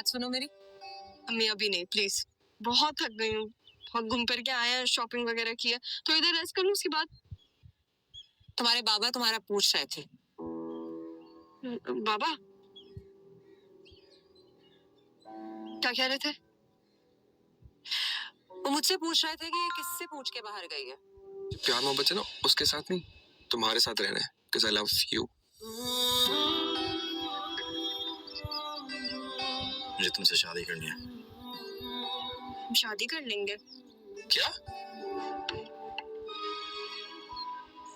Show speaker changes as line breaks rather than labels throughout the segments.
बात सुनो मेरी। अम्मी अभी नहीं, प्लीज। बहुत थक गई हूँ। बहुत घूम फिर के आया, शॉपिंग वगैरह किया, तो इधर रेस्ट कर लूँ, उसके बाद।
तुम्हारे बाबा तुम्हारा पूछ रहे थे।
बाबा क्या कह रहे थे?
वो मुझसे पूछ रहे थे कि ये किससे पूछ के बाहर गई है।
प्यार मोहब्बत है ना, उसके साथ नहीं, तुम्हारे साथ रहना है, because I love you.
मुझे तुमसे शादी करनी है।
शादी कर लेंगे।
क्या?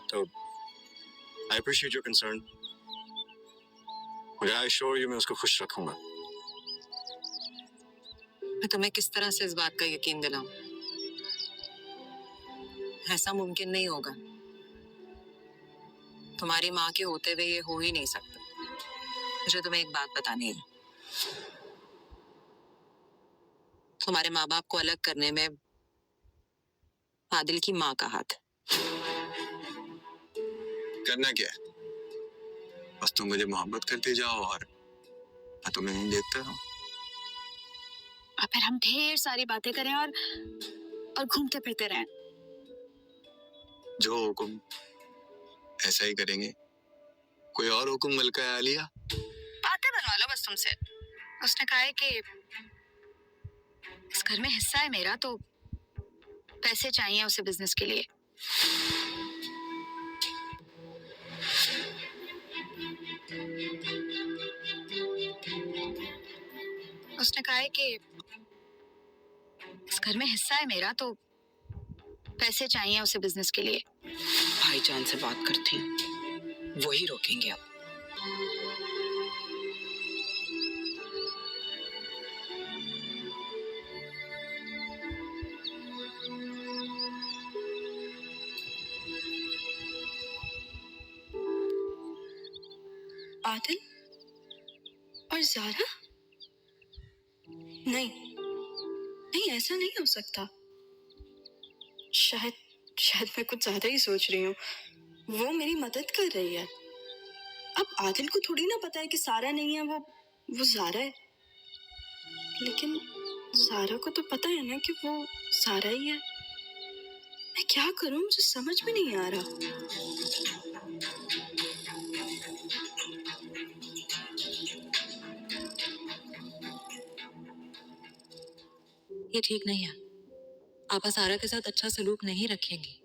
तो I appreciate your concern, मगर I assure you मैं उसको खुश रखूंगा।
मैं तुम्हें किस तरह से इस बात का यकीन दिलाऊं? ऐसा मुमकिन नहीं होगा। तुम्हारी माँ के होते हुए ये हो ही नहीं सकता। मुझे तुम्हें एक बात बतानी है। तुम्हारे माँ बाप को अलग करने में आदिल की माँ का हाथ है।
करना क्या है? बस तुम मुझे मोहब्बत करते जाओ और मैं तुम्हें नहीं देखता रहूं।
और फिर हम ढेर सारी बातें करें और घूमते फिरते रहें।
जो हुक्म ऐसा ही करेंगे। कोई और हुक्म मलका आलिया?
बातें बनवा लो बस तुमसे। उसने कहा है कि इस घर में हिस्सा है मेरा, तो पैसे चाहिए उसे बिजनेस के लिए। उसने कहा है कि इस घर में हिस्सा है मेरा, तो पैसे चाहिए उसे बिजनेस के लिए।
भाईजान से बात करती हूँ, वही रोकेंगे अब।
आदिल और ज़ारा? नहीं, ऐसा नहीं हो सकता। शायद मैं कुछ ज्यादा ही सोच रही हूँ। वो मेरी मदद कर रही है। अब आदिल को थोड़ी ना पता है कि सारा नहीं है, वो ज़ारा है। लेकिन ज़ारा को तो पता है ना कि वो ज़ारा ही है। मैं क्या करूँ, मुझे समझ में नहीं आ रहा।
ये ठीक नहीं है। आपा सारा के साथ अच्छा सलूक नहीं रखेंगी।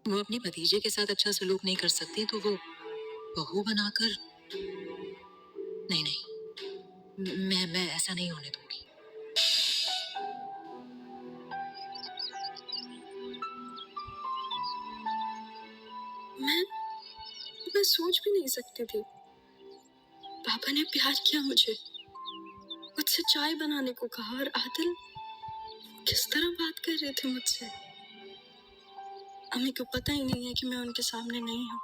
वो अपनी भतीजे के साथ अच्छा सलूक नहीं कर सकती, तो वो बहू बनाकर नहीं, मैं ऐसा नहीं होने दूंगी।
मैं सोच भी नहीं सकती थी। पापा ने प्यार किया मुझे, मुझसे चाय बनाने को कहा, और आदिल किस तरह बात कर रहे थे मुझसे। अम्मी को पता ही नहीं है कि मैं उनके सामने नहीं हूँ।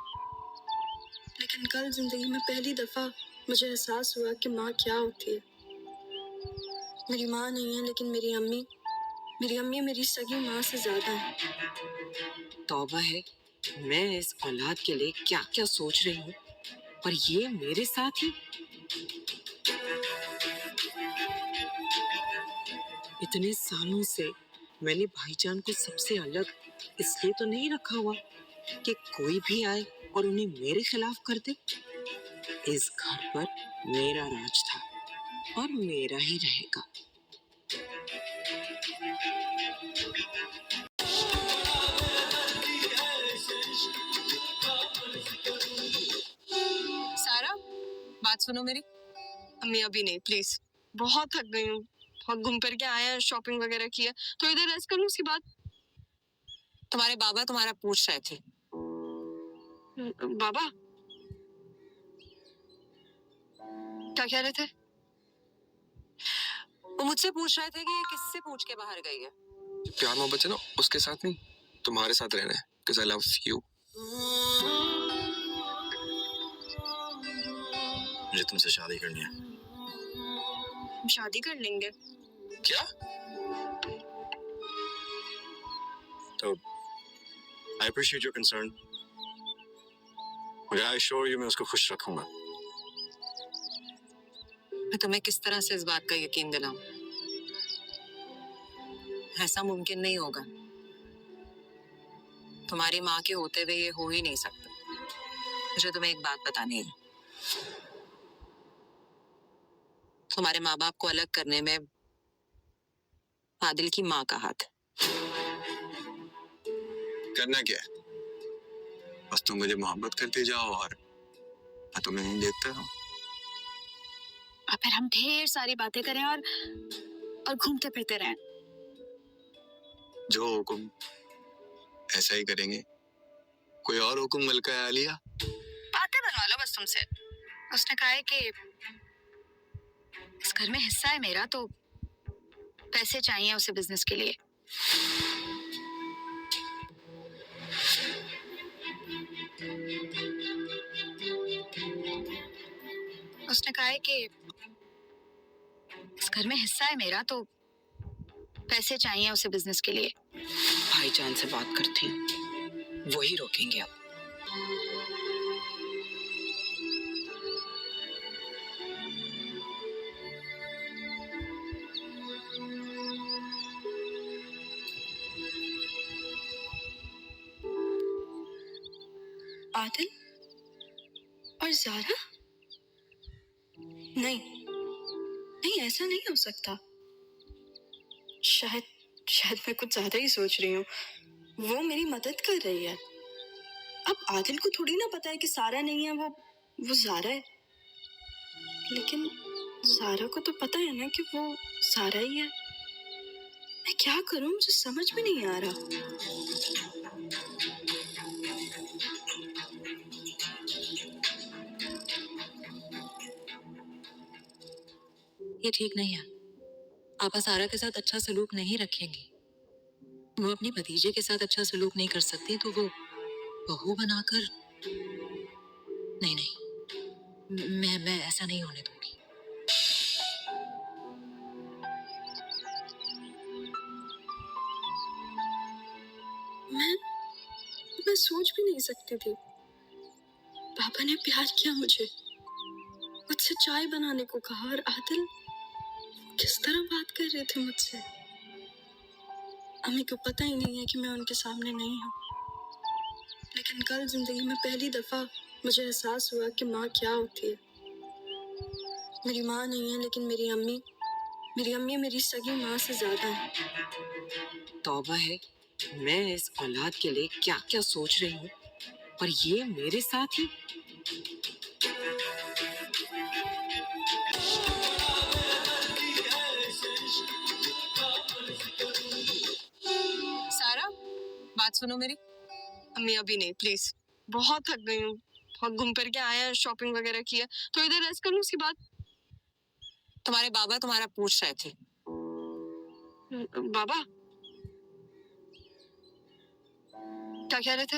लेकिन कल जिंदगी में पहली दफा मुझे एहसास हुआ कि माँ क्या होती है। मेरी माँ नहीं है, लेकिन मेरी अम्मी मेरी सगी माँ से ज्यादा है।
तौबा है, मैं इस औलाद के लिए क्या क्या सोच रही हूँ, और ये मेरे साथ ही। इतने सालों से मैंने भाईजान को सबसे अलग इसलिए तो नहीं रखा हुआ कि कोई भी आए और उन्हें मेरे खिलाफ कर दे। इस घर पर मेरा राज था और मेरा ही रहेगा।
सारा, बात सुनो मेरी। अम्मी अभी नहीं, प्लीज। बहुत थक गई हूँ। बहुत घूम फिर के आया, शॉपिंग वगैरह किया, तो इधर रेस्ट कर लूँ, उसके बाद।
तुम्हारे बाबा तुम्हारा पूछ रहे थे।
बाबा क्या कह रहे थे?
वो मुझसे पूछ रहे थे कि ये किससे पूछ के बाहर गई है।
प्यार मोहब्बत है ना, उसके साथ नहीं, तुम्हारे साथ रहना है, because I love you.
मुझे तुमसे शादी करनी है।
शादी कर लेंगे।
क्या?
तो I appreciate your concern, मगर I assure you मैं उसको खुश रखूंगा।
मैं तुम्हें किस तरह से इस बात का यकीन दिलाऊं? ऐसा मुमकिन नहीं होगा। तुम्हारी माँ के होते हुए ये हो ही नहीं सकता। मुझे तुम्हें एक बात बतानी है। तुम्हारे माँ बाप को अलग करने में आदिल की माँ का हाथ है।
करना क्या है? बस तुम मुझे मोहब्बत करते जाओ और मैं तुम्हें नहीं देखता रहूं।
और फिर हम ढेर सारी बातें करें और घूमते फिरते रहें।
जो हुक्म ऐसा ही करेंगे। कोई और हुक्म मलका है आलिया?
बातें बनवा लो बस तुमसे। उसने कहा है कि इस घर में हिस्सा है मेरा, तो पैसे चाहिए उसे बिजनेस के लिए। उसने कहा है कि इस घर में हिस्सा है मेरा, तो पैसे चाहिए उसे बिजनेस के लिए।
भाईजान से बात करती हूँ, वही रोकेंगे अब।
आदिल और ज़ारा? नहीं नहीं, ऐसा नहीं हो सकता। शायद शायद मैं कुछ ज्यादा ही सोच रही हूँ। वो मेरी मदद कर रही है। अब आदिल को थोड़ी ना पता है कि सारा नहीं है, वो ज़ारा है। लेकिन ज़ारा को तो पता है ना कि वो ज़ारा ही है। मैं क्या करूँ, मुझे समझ में नहीं आ रहा।
ये ठीक नहीं है। आप सारा के साथ अच्छा सलूक नहीं रखेंगी। वो अपनी भतीजे के साथ अच्छा सलूक नहीं कर सकती तो वो बहू बनाकर, नहीं नहीं, मैं ऐसा नहीं होने दूंगी।
मैं सोच भी नहीं सकती थी। पापा ने प्यार किया मुझे, मुझसे चाय बनाने को कहा, और आदिल किस तरह बात कर रहे थे मुझसे। अम्मी को पता ही नहीं है कि मैं उनके सामने नहीं हूँ। लेकिन कल जिंदगी में पहली दफा मुझे एहसास हुआ कि माँ क्या होती है। मेरी माँ नहीं है, लेकिन मेरी अम्मी मेरी सगी माँ से ज्यादा है।
तौबा है, मैं इस औलाद के लिए क्या क्या सोच रही हूँ, और ये मेरे साथ ही।
सारा, बात सुनो मेरी। अम्मी अभी नहीं, प्लीज। बहुत थक गई हूँ, बहुत घूम फिर के आया, शॉपिंग वगैरह किया, तो इधर रेस्ट कर लूँ, उसके बाद।
तुम्हारे बाबा तुम्हारा पूछ रहे थे।
बाबा क्या कह रहे थे?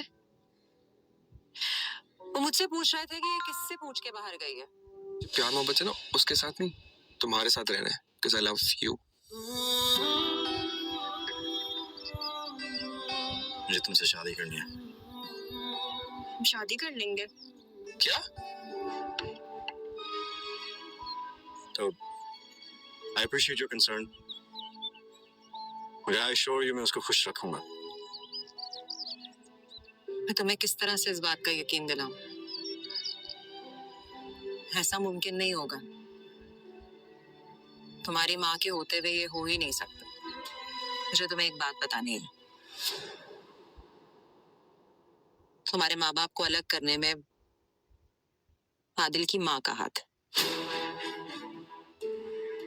वो मुझसे पूछ रहे थे कि ये किससे पूछ के बाहर गई है।
प्यार मोहब्बत है ना, उसके साथ नहीं, तुम्हारे साथ रहना है। Because I love you.
मुझे तुमसे शादी करनी है।
शादी कर लेंगे।
क्या?
तो I appreciate your concern, मगर I assure you मैं उसको खुश रखूंगा।
मैं तुम्हें किस तरह से इस बात का यकीन दिलाऊं? ऐसा मुमकिन नहीं होगा। तुम्हारी माँ के होते हुए ये हो ही नहीं सकता। मुझे तुम्हें एक बात बतानी है। तुम्हारे माँ बाप को अलग करने में आदिल की माँ का हाथ है।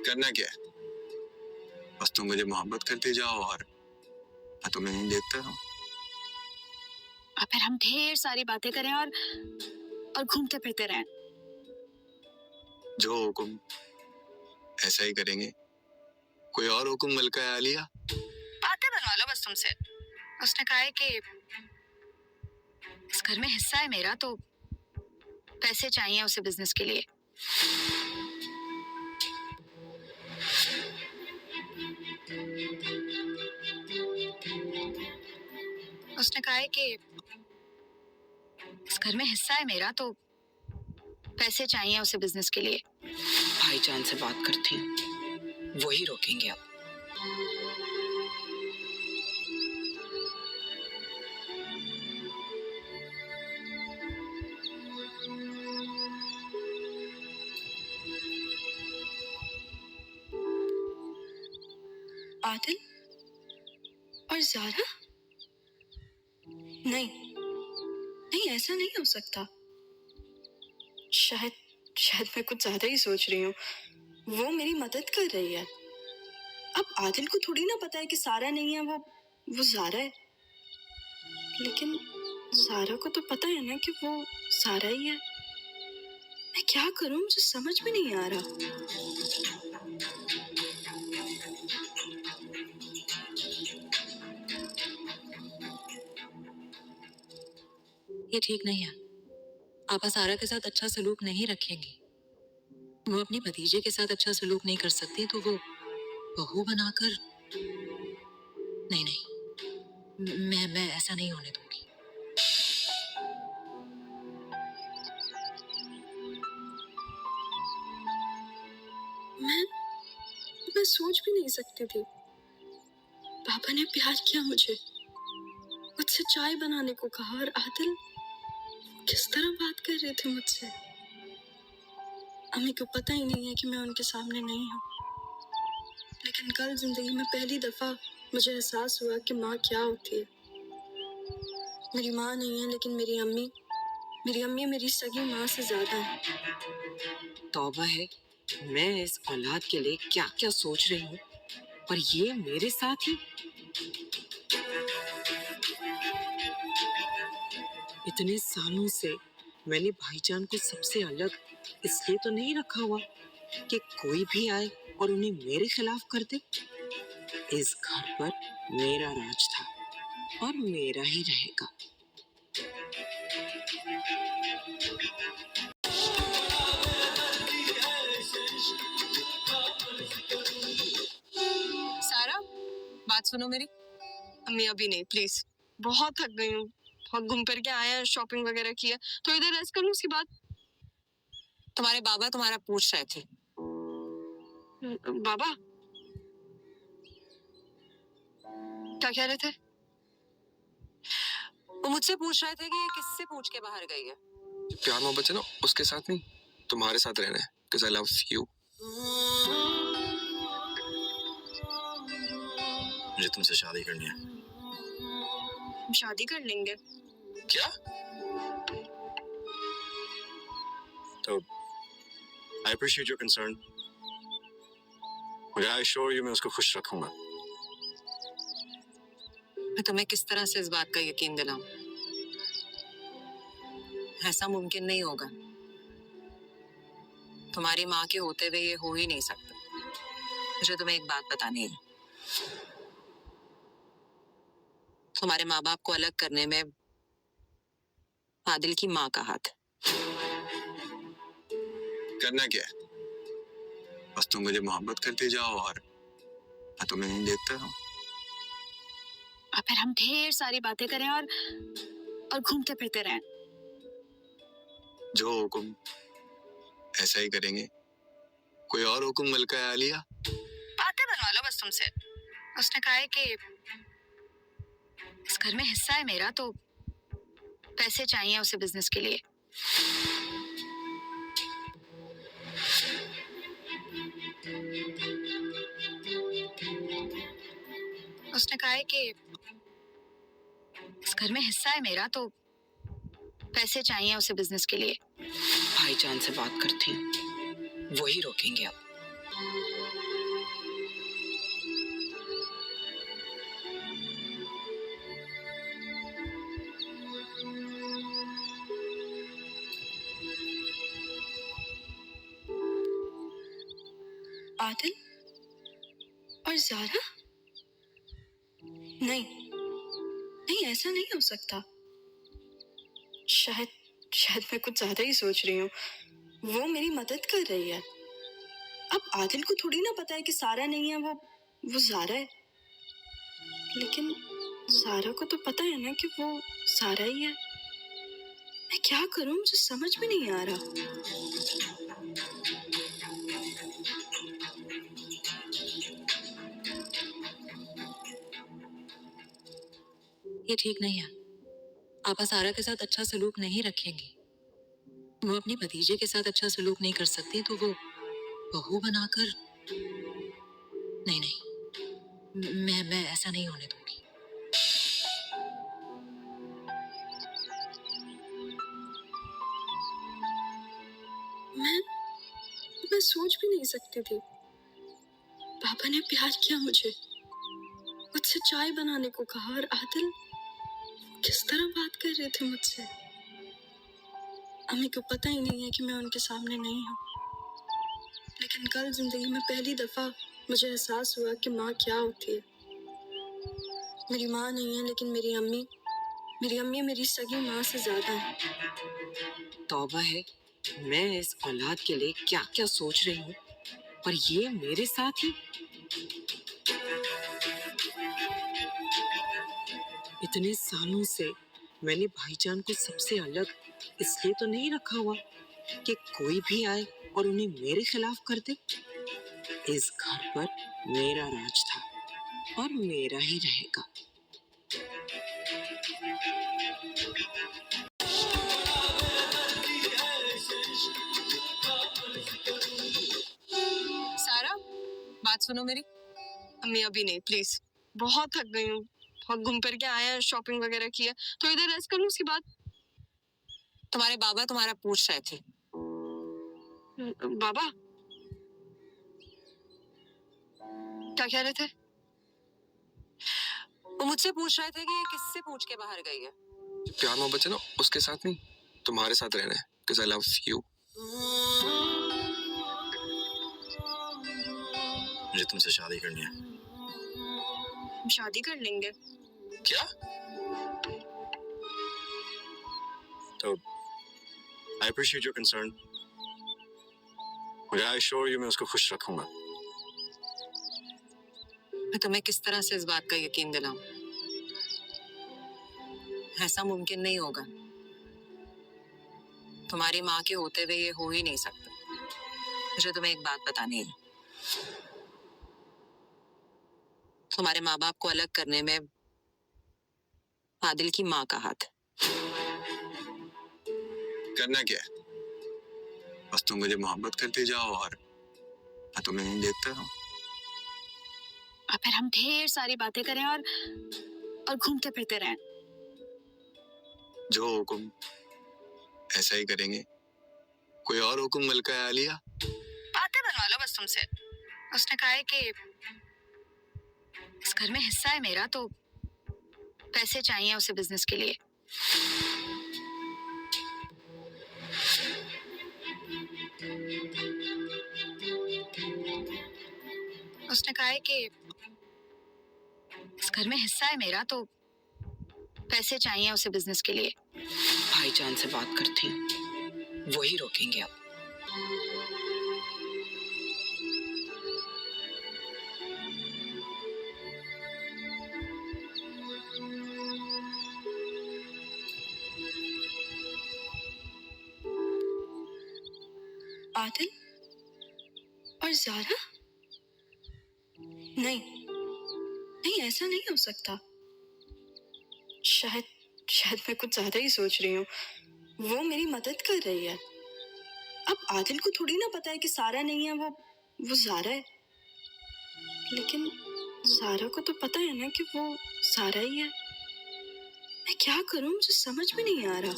करना क्या है? बस तुम मुझे मोहब्बत करते जाओ और मैं तुम्हें नहीं देखता रहूं।
और फिर हम ढेर सारी बातें करें और घूमते फिरते रहें।
जो हुक्म ऐसा ही करेंगे। कोई और हुक्म मलका है आलिया?
बातें बनवा लो बस तुमसे। उसने कहा है कि इस घर में हिस्सा है मेरा, तो पैसे चाहिए उसे बिजनेस के लिए। उसने कहा है कि इस घर में हिस्सा है मेरा, तो पैसे चाहिए उसे बिजनेस के लिए।
भाईजान से बात करती हूँ, वही रोकेंगे अब।
आदिल और जारा? नहीं नहीं, ऐसा नहीं हो सकता। शायद शायद मैं कुछ ज्यादा ही सोच रही हूँ। वो मेरी मदद कर रही है। अब आदिल को थोड़ी ना पता है कि सारा नहीं है, वो जारा है। लेकिन जारा को तो पता है ना कि वो सारा ही है। मैं क्या करूं, मुझे समझ में नहीं आ रहा।
ये ठीक नहीं है। आपा सारा के साथ अच्छा सलूक नहीं रखेंगी। वो अपनी भतीजे के साथ अच्छा सलूक नहीं कर सकती तो वो बहू बनाकर, नहीं नहीं, मैं ऐसा नहीं होने दूंगी।
मैं सोच भी नहीं सकती थी। पापा ने प्यार किया मुझे, मुझसे चाय बनाने को कहा, और आदिल किस तरह बात कर रहे थे मुझसे। अम्मी को पता ही नहीं है कि मैं उनके सामने नहीं हूँ। लेकिन कल जिंदगी में पहली दफा मुझे एहसास हुआ कि माँ क्या होती है। मेरी माँ नहीं है, लेकिन मेरी अम्मी मेरी सगी माँ से ज्यादा है।
तौबा है, मैं इस औलाद के लिए क्या क्या सोच रही हूँ, पर ये मेरे साथ ही। इतने सालों से मैंने भाईजान को सबसे अलग इसलिए तो नहीं रखा हुआ कि कोई भी आए और उन्हें मेरे खिलाफ कर दे। इस घर पर मेरा राज था और मेरा ही रहेगा।
सारा, बात सुनो मेरी।
अम्मी अभी नहीं, प्लीज। बहुत थक गई हूँ, बहुत घूम फिर के आया, शॉपिंग वगैरह किया, तो इधर रेस्ट कर लूँ, उसके बाद।
तुम्हारे बाबा तुम्हारा पूछ रहे थे।
बाबा क्या कह रहे थे?
वो मुझसे पूछ रहे थे कि ये किससे पूछ के बाहर गई है।
प्यार मोहब्बत है ना, उसके साथ नहीं, तुम्हारे साथ रहना है, because I love you।
मुझे तुमसे शादी करनी है।
हम शादी कर लेंगे।
क्या?
तो I appreciate your concern, मगर I assure you मैं उसको खुश रखूंगा।
मैं तुम्हें किस तरह से इस बात का यकीन दिलाऊं? ऐसा मुमकिन नहीं होगा। तुम्हारी माँ के होते हुए ये हो ही नहीं सकता। मुझे तुम्हें एक बात बतानी है। तुम्हारे माँ बाप को अलग करने में आदिल की माँ का हाथ है।
करना क्या है? बस तुम मुझे मोहब्बत करते जाओ और मैं तुम्हें नहीं देखता रहूं।
और फिर हम ढेर सारी बातें करें और घूमते फिरते रहें।
जो हुक्म ऐसा ही करेंगे। कोई और हुक्म मलका आलिया?
बातें बनवा लो बस तुमसे। उसने कहा है कि इस घर में हिस्सा है मेरा, तो पैसे चाहिए उसे बिजनेस के लिए। उसने कहा है कि इस घर में हिस्सा है मेरा, तो पैसे चाहिए उसे बिजनेस के लिए।
भाईजान से बात करती हूँ, वही रोकेंगे अब।
आदिल और जारा? नहीं नहीं, ऐसा नहीं हो सकता। शायद शायद मैं कुछ ज्यादा ही सोच रही हूँ। वो मेरी मदद कर रही है। अब आदिल को थोड़ी ना पता है कि सारा नहीं है, वो जारा है। लेकिन जारा को तो पता है ना कि वो सारा ही है। मैं क्या करूं, मुझे समझ में नहीं आ रहा।
ये ठीक नहीं है। आपा सारा के साथ अच्छा सलूक नहीं रखेंगी। वो अपनी भतीजे के साथ अच्छा सलूक नहीं कर सकती तो वो बहू बनाकर, नहीं नहीं, मैं ऐसा नहीं होने दूंगी।
मैं मैं सोच भी नहीं सकती थी। पापा ने प्यार किया मुझसे चाय बनाने को कहा, और आदिल किस तरह बात कर रहे थे मुझसे। अम्मी को पता ही नहीं है कि मैं उनके सामने नहीं हूँ। लेकिन कल जिंदगी में पहली दफा मुझे एहसास हुआ कि माँ क्या होती है। मेरी माँ नहीं है, लेकिन मेरी अम्मी मेरी सगी माँ से ज्यादा है।
तौबा है, मैं इस औलाद के लिए क्या क्या सोच रही हूँ, और ये मेरे साथ ही। इतने सालों से मैंने भाईजान को सबसे अलग इसलिए तो नहीं रखा हुआ कि कोई भी आए और उन्हें मेरे खिलाफ कर दे। इस घर पर मेरा राज था और मेरा ही रहेगा।
सारा, बात सुनो मेरी।
अम्मी अभी नहीं, प्लीज। बहुत थक गई हूँ, बहुत घूम फिर के आया है, शॉपिंग वगैरह की है, तो इधर रेस्ट कर लूँ, उसके बाद।
तुम्हारे बाबा तुम्हारा पूछ रहे थे।
बाबा क्या कह रहे थे?
वो मुझसे पूछ रहे थे कि ये किससे पूछ के बाहर गई है।
प्यार मोहब्बत है ना, उसके साथ नहीं, तुम्हारे साथ रहना है, because I love you।
मुझे तुमसे शादी करनी है।
हम शादी कर लेंगे।
क्या?
तो आई अप्रिशिएट योर कंसर्न, मगर आई एश्योर यू मैं उसको खुश रखूंगा।
मैं तुम्हें किस तरह से इस बात का यकीन दिलाऊं? ऐसा मुमकिन नहीं होगा। तुम्हारी माँ के होते हुए ये हो ही नहीं सकता। मुझे तुम्हें एक बात बतानी है। तुम्हारे माँ बाप को अलग करने में आदिल की माँ का हाथ है।
करना क्या है? बस तुम मुझे मोहब्बत करते जाओ और मैं तुम्हें नहीं देखता रहूं।
और फिर हम ढेर सारी बातें करें और घूमते फिरते रहें।
जो हुक्म ऐसा ही करेंगे। कोई और हुक्म मलका है आलिया?
बातें बनवा लो बस तुमसे। उसने कहा है कि इस घर में हिस्सा है मेरा, तो पैसे चाहिए उसे बिजनेस के लिए। उसने कहा है कि इस घर में हिस्सा है मेरा, तो पैसे चाहिए उसे बिजनेस के लिए।
भाईजान से बात करती हूँ, वही रोकेंगे अब।
आदिल और ज़ारा? नहीं नहीं, ऐसा नहीं हो सकता। शायद शायद मैं कुछ ज्यादा ही सोच रही हूँ। वो मेरी मदद कर रही है। अब आदिल को थोड़ी ना पता है कि सारा नहीं है, वो ज़ारा है। लेकिन ज़ारा को तो पता है ना कि वो ज़ारा ही है। मैं क्या करूं, मुझे समझ में नहीं आ रहा।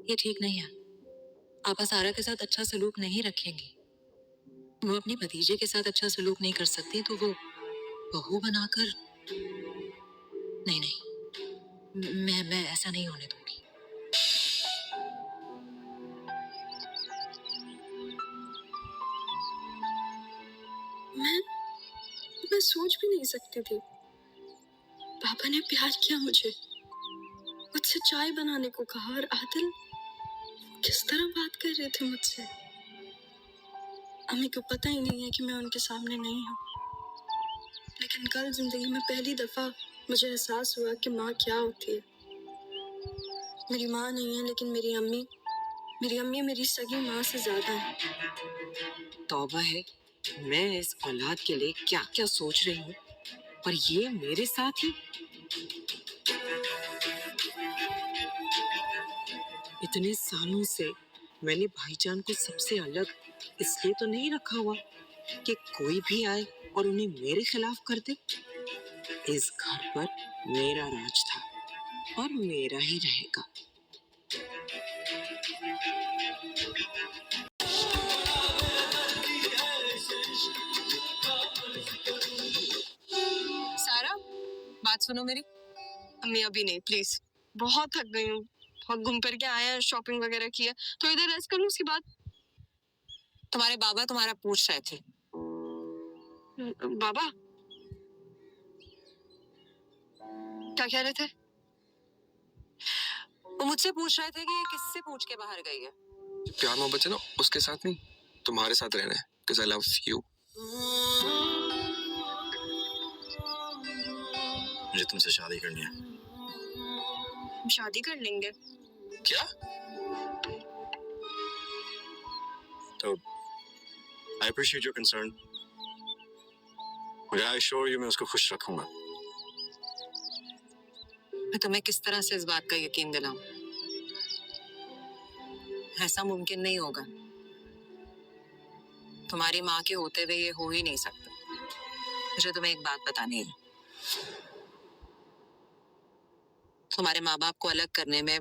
ये ठीक नहीं है। आपा सारा के साथ अच्छा सलूक नहीं रखेंगी। वो अपनी भतीजे के साथ अच्छा सलूक नहीं कर सकती तो वो बहू बनाकर, नहीं नहीं, मैं ऐसा नहीं होने दूंगी।
मैं सोच भी नहीं सकती थी। पापा ने प्यार किया मुझसे चाय बनाने को कहा, और आदिल किस तरह बात कर रहे थे मुझसे। अम्मी को पता ही नहीं है कि मैं उनके सामने नहीं हूँ। लेकिन कल जिंदगी में पहली दफा मुझे एहसास हुआ कि माँ क्या होती है। मेरी माँ नहीं है, लेकिन मेरी मेरी अम्मी मेरी सगी माँ से ज्यादा है।
तौबा है, मैं इस औलाद के लिए क्या क्या सोच रही हूँ, पर ये मेरे साथ ही। इतने सालों से मैंने भाईजान को सबसे अलग इसलिए तो नहीं रखा हुआ कि कोई भी आए और उन्हें मेरे खिलाफ कर दे। इस घर पर मेरा राज था और मेरा ही रहेगा।
सारा, बात सुनो मेरी।
अम्मी अभी नहीं, प्लीज। बहुत थक गई हूँ, बहुत घूम फिर के आया, शॉपिंग वगैरह किया, तो इधर रेस्ट कर लूँ, उसके बाद।
तुम्हारे बाबा तुम्हारा पूछ रहे थे।
बाबा क्या कह रहे थे?
वो मुझसे पूछ रहे थे कि ये किससे पूछ के बाहर गई है।
प्यार मोहब्बत है ना, उसके साथ नहीं, तुम्हारे साथ रहना है, because I love you।
मुझे तुमसे शादी करनी है।
हम शादी कर लेंगे।
क्या?
तो आई अप्रिशिएट योर कंसर्न, मगर आई श्योर यू मैं उसको खुश रखूंगा।
मैं तुम्हें किस तरह से इस बात का यकीन दिलाऊं? ऐसा मुमकिन नहीं होगा। तुम्हारी माँ के होते हुए ये हो ही नहीं सकता। मुझे तुम्हें एक बात बतानी है। तुम्हारे माँ बाप को अलग करने में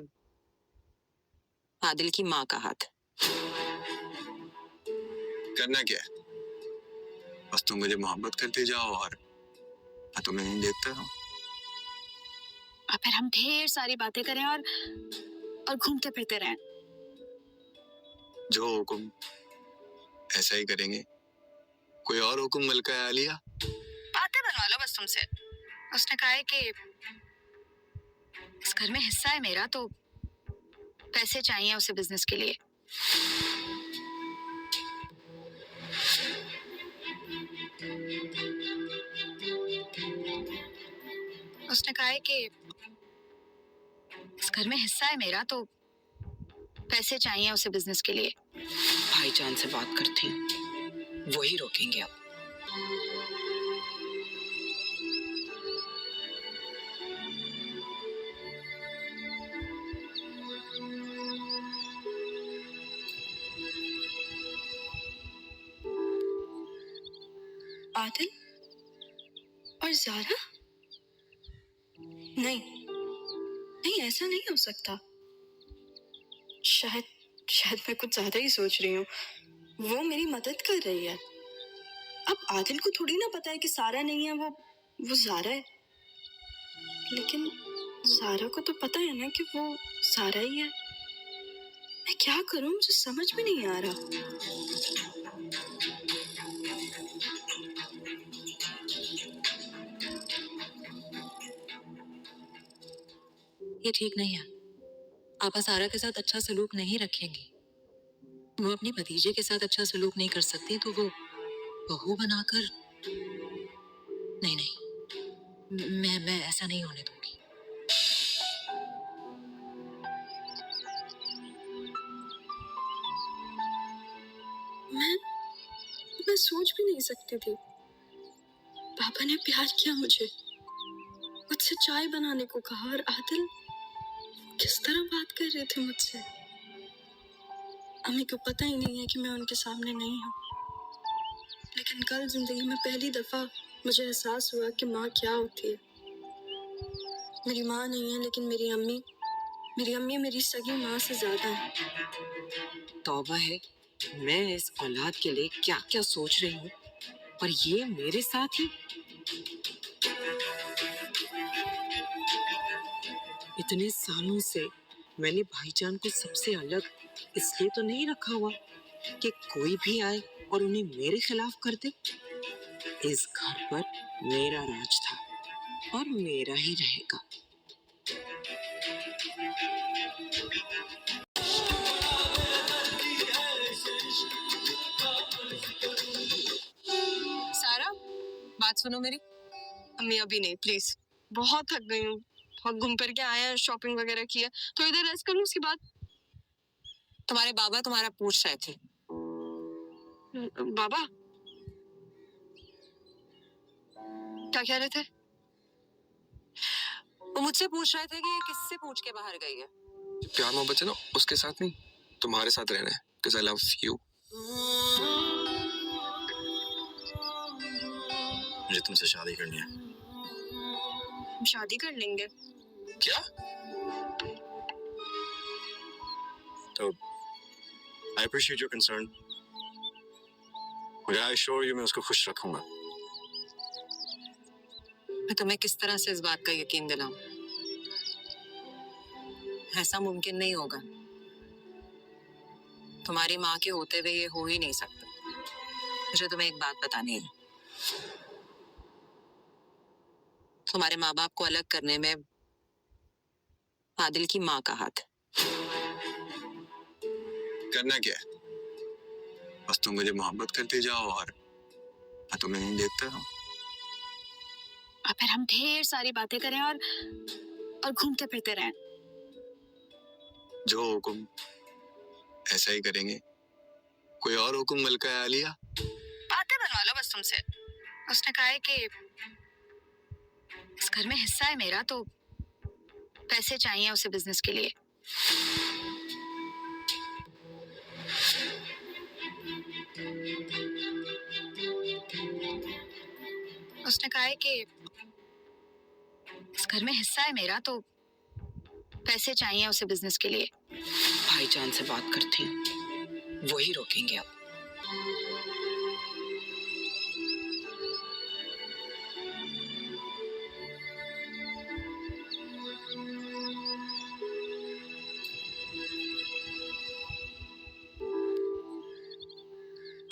आदिल की माँ का हाथ है।
करना क्या है? बस तुम मुझे मोहब्बत करते जाओ और मैं तुम्हें नहीं देखता रहूं।
और फिर हम ढेर सारी बातें करें और घूमते फिरते रहें।
जो हुक्म ऐसा ही करेंगे। कोई और हुक्म मलका है आलिया?
बातें बनवा लो बस तुमसे। उसने कहा है कि इस घर में हिस्सा है मेरा, तो पैसे चाहिए उसे बिजनेस के लिए। उसने कहा है कि इस घर में हिस्सा है मेरा, तो पैसे चाहिए उसे बिजनेस के लिए।
भाईजान से बात करती हूँ, वही रोकेंगे अब।
आदिल और ज़ारा? नहीं नहीं, ऐसा नहीं हो सकता। शायद शायद मैं कुछ ज्यादा ही सोच रही हूँ। वो मेरी मदद कर रही है। अब आदिल को थोड़ी ना पता है कि सारा नहीं है, वो ज़ारा है। लेकिन ज़ारा को तो पता है ना कि वो ज़ारा ही है। मैं क्या करूँ, मुझे समझ में नहीं आ रहा।
ये ठीक नहीं है। आपा सारा के साथ अच्छा सलूक नहीं रखेंगी। वो अपने भतीजे के साथ अच्छा सलूक नहीं कर सकती, तो वो बहू बनाकर। नहीं नहीं, मैं ऐसा नहीं होने दूंगी।
मैं सोच भी नहीं सकती थी। पापा ने प्यार किया मुझे, मुझसे चाय बनाने को कहा, और आदिल किस तरह बात कर रहे थे मुझसे। अम्मी को पता ही नहीं है कि मैं उनके सामने नहीं हूँ। लेकिन कल जिंदगी में पहली दफा मुझे एहसास हुआ कि माँ क्या होती है। मेरी माँ नहीं है, लेकिन मेरी अम्मी मेरी सगी माँ से ज्यादा है।
तौबा है, मैं इस औलाद के लिए क्या क्या सोच रही हूँ, पर ये मेरे साथ ही। इतने सालों से मैंने भाईजान को सबसे अलग इसलिए तो नहीं रखा हुआ कि कोई भी आए और उन्हें मेरे खिलाफ कर दे। इस घर पर मेरा राज था और मेरा ही रहेगा।
सारा, बात सुनो मेरी।
अम्मी अभी नहीं, प्लीज। बहुत थक गई हूँ, बहुत घूम फिर के आया, शॉपिंग वगैरह किया, तो इधर रेस्ट कर लूँ, उसके बाद।
तुम्हारे बाबा तुम्हारा पूछ रहे थे।
बाबा क्या कह रहे थे?
वो मुझसे पूछ रहे थे कि ये किससे पूछ के बाहर गई है।
प्यार मोहब्बत है ना, उसके साथ नहीं, तुम्हारे साथ रहना है, because I love you.
मुझे तुमसे शादी करनी है।
हम शादी कर लेंगे।
क्या?
तो आई अप्रिशिएट योर कंसर्न, मगर आई श्योर यू मैं उसको खुश रखूंगा।
मैं तुम्हें किस तरह से इस बात का यकीन दिलाऊं? ऐसा मुमकिन नहीं होगा। तुम्हारी माँ के होते हुए ये हो ही नहीं सकता। मुझे तुम्हें एक बात बतानी है। तुम्हारे माँ बाप को अलग करने में आदिल की माँ का हाथ है।
करना क्या है? बस तुम मुझे मोहब्बत करते जाओ और मैं तुम्हें नहीं देखता रहूं।
और फिर हम ढेर सारी बातें करें और घूमते फिरते रहें।
जो हुक्म ऐसा ही करेंगे। कोई और हुक्म मलका है आलिया?
बातें बनवा लो बस तुमसे। उसने कहा है कि इस घर में हिस्सा है मेरा, तो पैसे चाहिए उसे बिजनेस के लिए। उसने कहा है कि इस घर में हिस्सा है मेरा, तो पैसे चाहिए उसे बिजनेस के लिए।
भाईजान से बात करती हूँ, वही रोकेंगे अब।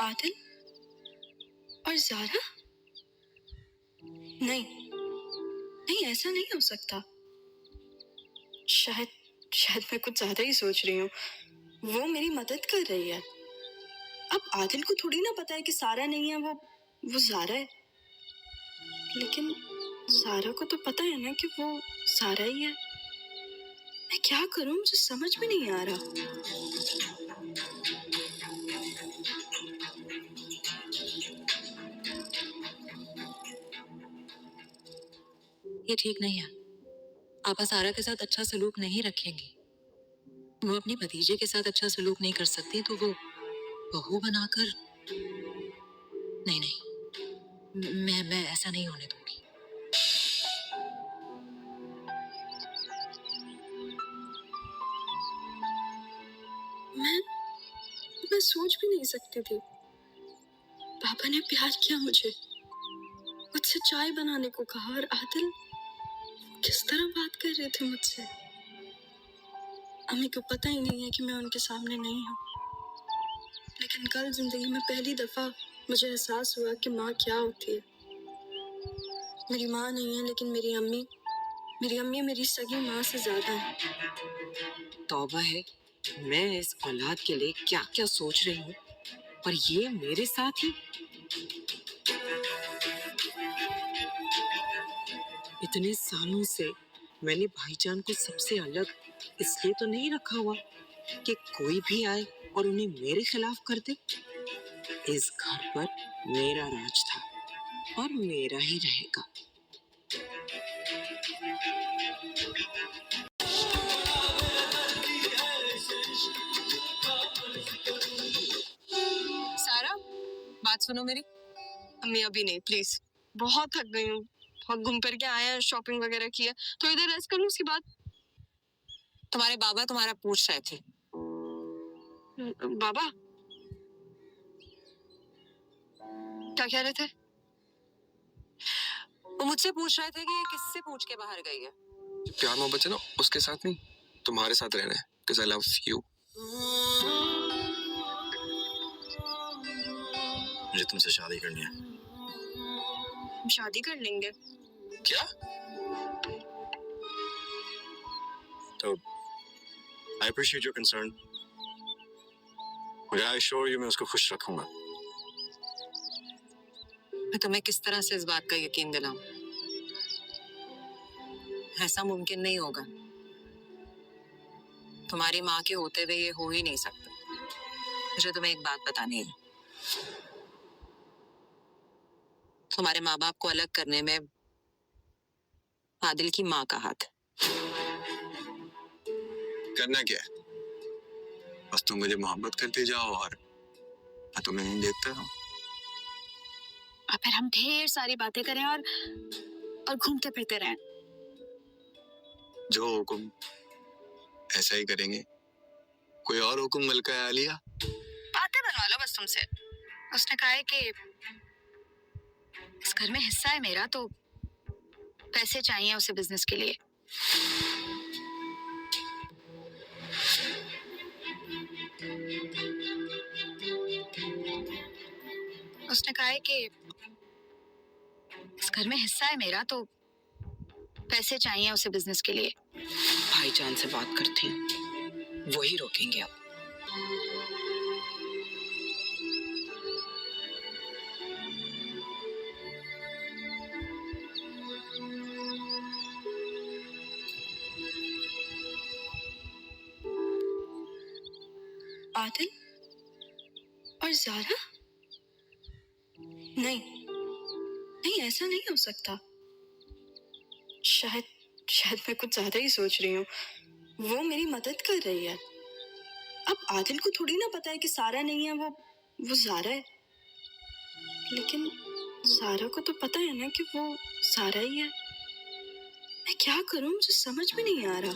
आदिल और ज़ारा? नहीं नहीं, ऐसा नहीं हो सकता। शायद शायद मैं कुछ ज्यादा ही सोच रही हूँ। वो मेरी मदद कर रही है। अब आदिल को थोड़ी ना पता है कि सारा नहीं है, वो ज़ारा है। लेकिन ज़ारा को तो पता है ना कि वो ज़ारा ही है। मैं क्या करूं, मुझे समझ में नहीं आ रहा।
ये ठीक नहीं है। आपा सारा के साथ अच्छा सलूक नहीं रखेंगी। वो अपनी भतीजे के साथ अच्छा सलूक नहीं कर सकती तो वो बहू बनाकर, नहीं नहीं, मैं ऐसा नहीं होने दूंगी।
मैं सोच भी नहीं सकती थी। पापा ने प्यार किया मुझसे चाय बनाने को कहा, और आदिल किस तरह बात कर रहे थे मुझसे। अम्मी को पता ही नहीं है कि मैं उनके सामने नहीं हूँ। लेकिन कल जिंदगी में पहली दफा मुझे एहसास हुआ कि माँ क्या होती है। मेरी माँ नहीं है, लेकिन मेरी अम्मी मेरी सगी माँ से ज्यादा है।
तौबा है, मैं इस औलाद के लिए क्या क्या सोच रही हूँ, पर ये मेरे साथ ही। इतने सालों से मैंने भाईजान को सबसे अलग इसलिए तो नहीं रखा हुआ कि कोई भी आए और उन्हें मेरे खिलाफ कर दे। इस घर पर मेरा राज था और मेरा ही रहेगा।
सारा, बात सुनो मेरी।
अम्मी अभी नहीं, प्लीज। बहुत थक गई हूँ। बहुत घूम फिर के आया, शॉपिंग वगैरह किया, थोड़ी देर रेस्ट कर लूँ, उसके बाद।
तुम्हारे बाबा तुम्हारा पूछ रहे थे।
बाबा क्या कह रहे थे?
वो मुझसे पूछ रहे थे कि ये किससे पूछ के बाहर गई है।
प्यार मोहब्बत है ना, उसके साथ नहीं, तुम्हारे साथ रहना है, because I love you.
मुझे तुमसे शादी करनी है।
हम शादी कर लेंगे।
क्या?
तो आई अप्रिशिएट योर कंसर्न, मगर आई श्योर यू मैं उसको खुश रखूंगा।
मैं तुम्हें किस तरह से इस बात का यकीन दिलाऊं? ऐसा मुमकिन नहीं होगा। तुम्हारी माँ के होते हुए ये हो ही नहीं सकता। मुझे तुम्हें एक बात बतानी है। तुम्हारे माँ बाप को अलग करने में आदिल की माँ का हाथ है।
करना क्या है? बस तुम मुझे मोहब्बत करते जाओ और मैं तुम्हें नहीं देखता रहूं।
और फिर हम ढेर सारी बातें करें और घूमते फिरते रहें।
जो हुक्म ऐसा ही करेंगे। कोई और हुक्म मलका है आलिया?
बातें बनवा लो बस तुमसे। उसने कहा है कि इस घर में हिस्सा है मेरा, तो पैसे चाहिए उसे बिजनेस के लिए। उसने कहा है कि इस घर में हिस्सा है मेरा, तो पैसे चाहिए उसे बिजनेस के लिए।
भाईजान से बात करती हूँ, वही रोकेंगे अब।
आदिल और ज़ारा? नहीं नहीं, ऐसा नहीं हो सकता। शायद शायद मैं कुछ ज्यादा ही सोच रही हूँ। वो मेरी मदद कर रही है। अब आदिल को थोड़ी ना पता है कि सारा नहीं है, वो ज़ारा है। लेकिन ज़ारा को तो पता है ना कि वो ज़ारा ही है। मैं क्या करूँ, मुझे समझ में नहीं आ रहा।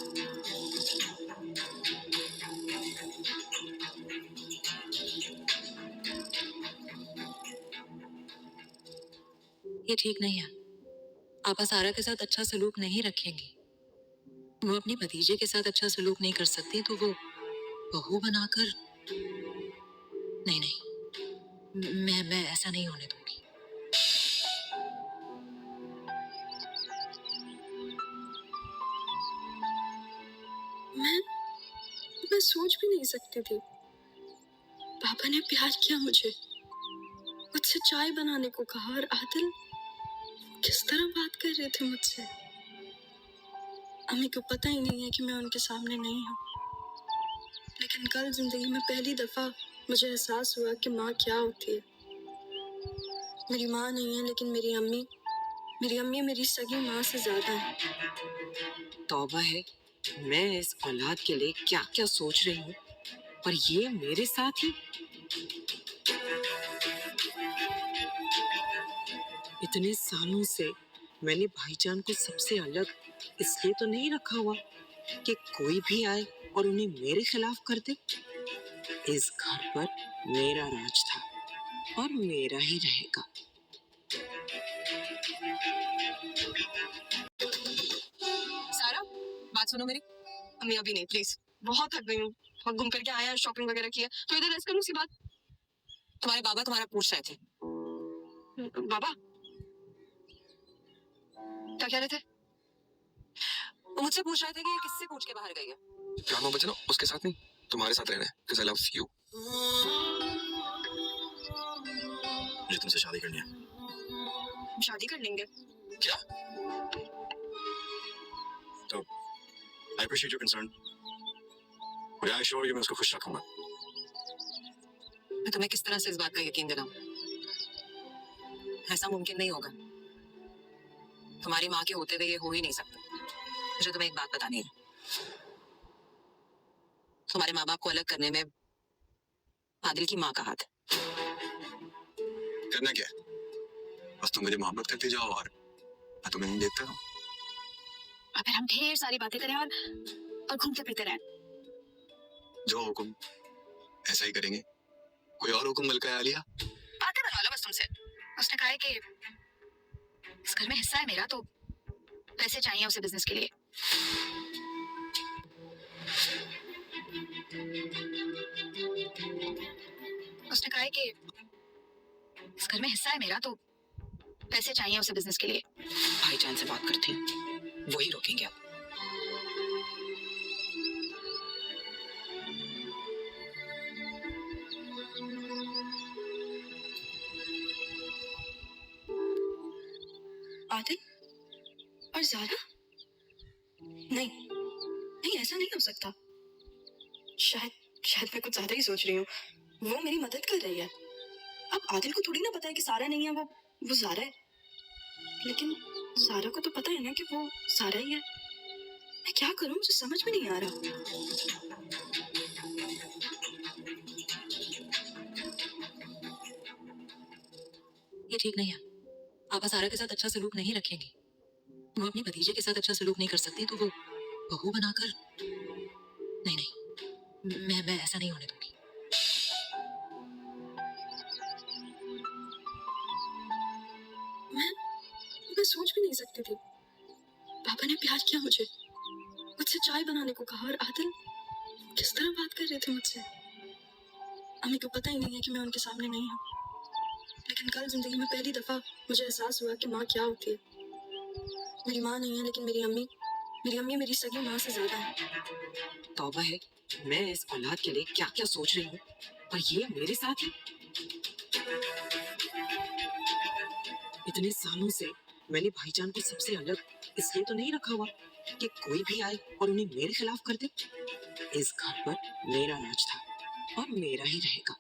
ये ठीक नहीं है। आपा सारा के साथ अच्छा सलूक नहीं रखेंगी। वो अपनी भतीजे के साथ अच्छा सलूक नहीं कर सकती तो वो बहू बनाकर, नहीं नहीं, मैं ऐसा नहीं होने दूंगी।
मैं सोच भी नहीं सकती थी। पापा ने प्यार किया मुझे, मुझसे चाय बनाने को कहा, और आदिल किस तरह बात कर रहे थे मुझसे। अम्मी को पता ही नहीं है कि मैं उनके सामने नहीं हूँ। लेकिन कल जिंदगी में पहली दफा मुझे एहसास हुआ कि माँ क्या होती है। मेरी माँ नहीं है, लेकिन मेरी अम्मी मेरी सगी माँ से ज्यादा है।
तौबा है, मैं इस औलाद के लिए क्या क्या सोच रही हूँ, पर ये मेरे साथ ही। इतने सालों से मैंने भाईजान को सबसे अलग इसलिए तो नहीं रखा हुआ कि कोई भी आए और उन्हें मेरे खिलाफ कर दे। इस घर पर मेरा राज था और मेरा ही रहेगा।
सारा, बात सुनो मेरी।
अम्मी अभी नहीं, प्लीज। बहुत थक गई हूँ, बहुत घूम करके आया, शॉपिंग वगैरह किया, तो इधर रेस्ट करूँ। सी बात,
तुम्हारे बाबा तुम्हारा पूछ रहे थे।
बाबा क्या कह रहे थे?
वो मुझसे पूछ रहे थे कि ये किससे पूछ के बाहर गई है।
प्यार मोहब्बत है ना, उसके साथ नहीं, तुम्हारे साथ रहना है, because I love you।
मुझे तुमसे शादी करनी है।
शादी कर लेंगे।
क्या?
तो I appreciate your concern, but I assure you मैं उसको खुश रखूंगा।
मैं तुम्हें किस तरह से इस बात का यकीन दिलाऊं? ऐसा मुमकिन नहीं होगा। तुम्हारी माँ के होते हुए ये हो ही नहीं सकता। मुझे तुम्हें एक बात बतानी है। तुम्हारे माँ बाप को अलग करने में आदिल की माँ का हाथ है।
करना क्या है? बस तुम मुझे मोहब्बत करते जाओ और मैं तुम्हें नहीं देखता रहूं।
और फिर हम ढेर सारी बातें करें और घूमते फिरते रहें।
जो हुक्म ऐसा ही करेंगे। कोई और हुक्म मलका है आलिया?
बातें बनवा लो बस तुमसे। उसने कहा है कि इस घर में हिस्सा है मेरा, तो पैसे चाहिए उसे बिजनेस के लिए। उसने कहा है कि इस घर में हिस्सा है मेरा, तो पैसे चाहिए उसे बिजनेस के लिए।
भाईजान से बात करती हूँ, वही रोकेंगे अब।
आदिल और ज़ारा? नहीं नहीं, ऐसा नहीं हो सकता। शायद शायद मैं कुछ ज्यादा ही सोच रही हूँ। वो मेरी मदद कर रही है। अब आदिल को थोड़ी ना पता है कि सारा नहीं है, वो सारा है। लेकिन सारा को तो पता है ना कि वो सारा ही है। मैं क्या करूं, मुझे समझ में नहीं आ रहा।
ये ठीक नहीं है। आप सारा के साथ अच्छा सलूक नहीं रखेंगे। वो अपने भतीजे के साथ अच्छा सलूक नहीं कर सकती तो वो बहू बनाकर, नहीं नहीं, मैं ऐसा नहीं होने दूंगी।
मैं मैं सोच भी नहीं सकती थी। पापा ने प्यार किया मुझे, मुझसे चाय बनाने को कहा, और आदिल किस तरह बात कर रहे थे मुझसे। अम्मी को पता ही नहीं है कि मैं उनके सामने नहीं हूँ। लेकिन कल जिंदगी में पहली दफा मुझे एहसास हुआ कि माँ क्या होती है। मेरी माँ नहीं है, लेकिन मेरी अम्मी मेरी सगी माँ से ज्यादा है।
तौबा है, मैं इस औलाद के लिए क्या क्या सोच रही हूँ और ये मेरे साथ है। इतने सालों से मैंने भाईजान को सबसे अलग इसलिए तो नहीं रखा हुआ कि कोई भी आए और उन्हें मेरे खिलाफ कर दे। इस घर पर मेरा राज था और मेरा ही रहेगा।